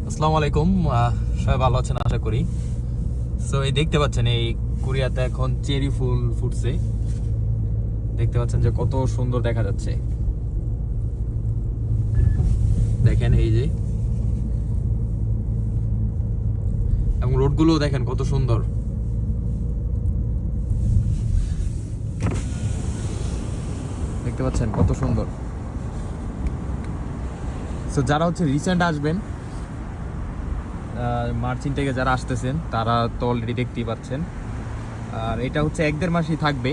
আসসালামু আলাইকুম। সবাই ভালো আছেন আশা করি। সো এই দেখতে পাচ্ছেন এই কোরিয়াতে এখন চেরি ফুল ফুটছে। দেখতে পাচ্ছেন যে কত সুন্দর দেখা যাচ্ছে। দেখেন এই যে, এবং রোডগুলো দেখেন কত সুন্দর। দেখতে পাচ্ছেন কত সুন্দর। সো যারা হচ্ছে রিসেন্ট আসবেন, মার্চিন থেকে যারা আসতেছেন তারা তো অলরেডি দেখতেই পাচ্ছেন। আর এটা হচ্ছে 1-1.5 মাসই থাকবে।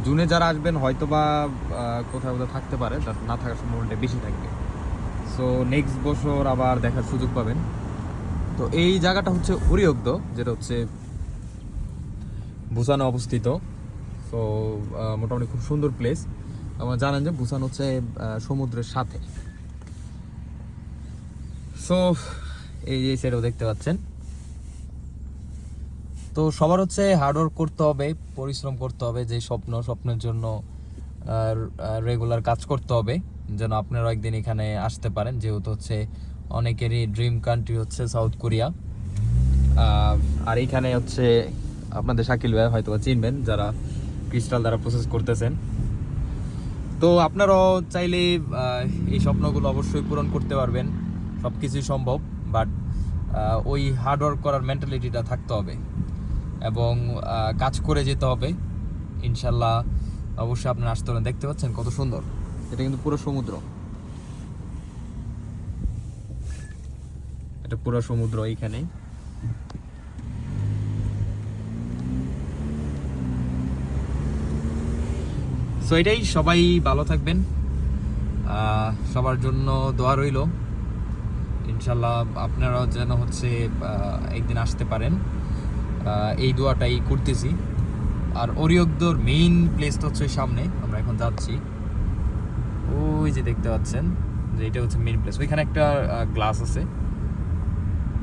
জুনে যারা আসবেন হয়তো বা কোথাও কোথাও থাকতে পারে, না থাকার সম্ভাবনাটা বেশি থাকবে। সো নেক্সট বছর আবার দেখার সুযোগ পাবেন। তো এই জায়গাটা হচ্ছে উরিয়গ্দ, যেটা হচ্ছে বুসানে অবস্থিত। সো মোটামুটি খুব সুন্দর প্লেস। আপনারা জানেন যে বুসান হচ্ছে সমুদ্রের সাথে। সো এই যে সাইডও দেখতে পাচ্ছেন। তো সবার হচ্ছে হার্ডওয়ার্ক করতে হবে, পরিশ্রম করতে হবে। যে স্বপ্নের জন্য রেগুলার কাজ করতে হবে, যেন আপনারা একদিন এখানে আসতে পারেন। যেহেতু হচ্ছে অনেকেরই ড্রিম কান্ট্রি হচ্ছে সাউথ কোরিয়া। আর এইখানে হচ্ছে আপনাদের শাকিল ভাই হয়তো চিনবেন, যারা ক্রিস্টাল দ্বারা প্রসেস করতেছেন। তো আপনারাও চাইলে এই স্বপ্নগুলো অবশ্যই পূরণ করতে পারবেন। সব কিছুই সম্ভব, বাট ওই হার্ডওয়ার্ক করার মেন্টালিটিটা থাকতে হবে এবং কাজ করে যেতে হবে। ইনশাল্লাহ অবশ্যই আপনারা আসতে পারেন। দেখতে পাচ্ছেন কত সুন্দর, এটা কিন্তু পুরো সমুদ্র। এটা পুরো সমুদ্র এইখানে। সো এটাই, সবাই ভালো থাকবেন, সবার জন্য দোয়া রইল। ইনশাল্লাহ আপনারাও যেন হচ্ছে একদিন আসতে পারেন, এই দোয়াটাই করতেছি। আর ওরিয়গ্দর মেইন প্লেসটা হচ্ছে সামনে, আমরা এখন যাচ্ছি। ওই যে দেখতে পাচ্ছেন যে এটা হচ্ছে মেইন প্লেস। ওইখানে একটা গ্লাস আছে,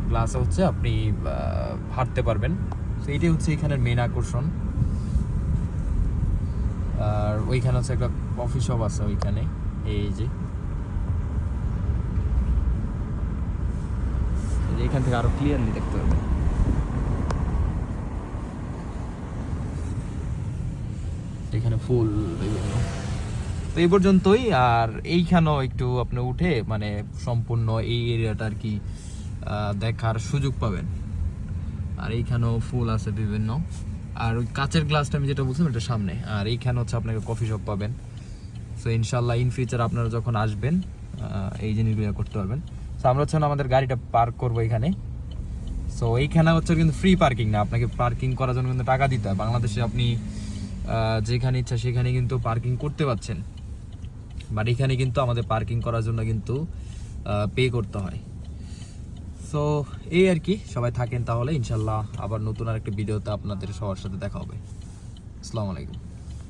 গ্লাসে হচ্ছে আপনি হাঁটতে পারবেন। তো এইটাই হচ্ছে এখানের মেইন আকর্ষণ। আর ওইখানে হচ্ছে একটা কফি শপ আছে ওইখানে। এই যে এখান থেকে আরো ক্লিয়ারলি দেখতে পারবেন। এখানে ফুল বিভিন্ন। তো এই পর্যন্তই। আর এইখানেও একটু আপনি উঠে মানে সম্পূর্ণ এই এরিয়াটা আর কি দেখার সুযোগ পাবেন। আর এইখানেও ফুল আছে বিভিন্ন। আর ওই কাচের গ্লাসটা আমি যেটা বলছিলাম এটা সামনে। আর এইখানে হচ্ছে আপনাকে কফি শপ পাবেন। সো ইনশাল্লাহ ইন ফিউচার আপনারা যখন আসবেন এই জিনিসগুলো করতে পারবেন। সো আমরা হচ্ছে আমাদের গাড়িটা পার্ক করবো এখানে। সো এইখানে হচ্ছে কিন্তু ফ্রি পার্কিং না, আপনাকে পার্কিং করার জন্য কিন্তু টাকা দিতে হয়। বাংলাদেশে আপনি যেখানে ইচ্ছা সেখানে কিন্তু পার্কিং করতে পারছেন, বাট এখানে কিন্তু আমাদের পার্কিং করার জন্য কিন্তু পে করতে হয়। সো এই আর কি, সবাই থাকেন তাহলে। ইনশাল্লাহ আবার নতুন আরেকটা ভিডিওতে আপনাদের সবার সাথে দেখা হবে। আসসালামু আলাইকুম।